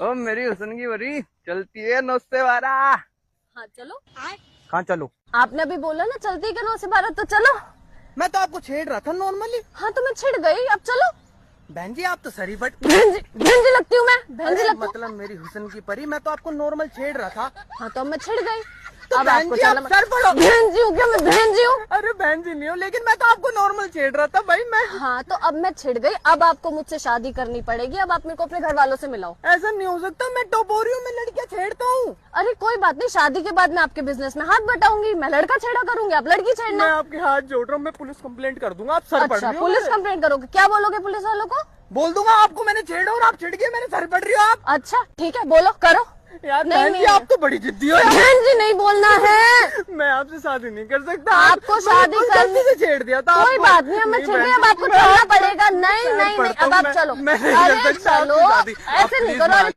ओ मेरी हुस्न की वरी चलती है 9 से 12। हाँ चलो। कहाँ चलो? आपने अभी बोला ना चलती है क्या 9 से 12, तो चलो। मैं तो आपको छेड़ रहा था नॉर्मली। हाँ तो मैं छिड़ गई, अब चलो। बहन जी आप तो सरी बट बहन जी लगती हूँ मैं, बहन जी लगती हूँ। मतलब मेरी हुस्न की परी, मैं तो आपको नॉर्मल छेड़ रहा था। हाँ तो अब मैं छिड़ गई। तो अब बहन आपको जी आप चलना सर पड़ो। बहन जी हूँ क्या मैं, बहन जी हूँ। अरे बहन जी नहीं हो, लेकिन मैं तो आपको नॉर्मल छेड़ रहा था भाई मैं। हाँ तो अब मैं छिड़ गई, अब आपको मुझसे शादी करनी पड़ेगी। अब आप मेरे को अपने घर वालों से मिलाओ। ऐसा नहीं हो सकता, मैं टपोरी हूँ, मैं लड़कियां छेड़ता हूँ। अरे कोई बात नहीं, शादी के बाद मैं आपके बिजनेस में हाथ बटाऊंगी। मैं लड़का छेड़ा करूंगी, आप लड़की मैं छेड़ना। आपके हाथ जोड़ रहा हूँ, मैं पुलिस कंप्लेंट कर दूंगा। आप सर पड़ अच्छा रही हो पुलिस मेरे। कंप्लेंट करोगे? क्या बोलोगे पुलिस वालों को? बोल दूंगा आपको मैंने छेड़ा और आप छिड़ गए, मैंने सर पड़ रही हो आप। अच्छा ठीक है, बोलो करो। यार नहीं, बहन जी नहीं, आप तो बड़ी जिद्दी हो यार। बहन जी नहीं बोलना है। मैं आपसे शादी नहीं कर सकता। आपको शादी मैंने करनी से छेड़ दिया था कोई आपको। बात नहीं, अब मैं छिड़ गई, अब आपको चलना पड़ेगा। नहीं नहीं नहीं, अब आप चलो। मैं नहीं कर अरे सकता आपसे चलो, शादी। आप ऐसे नहीं प्लीज करो।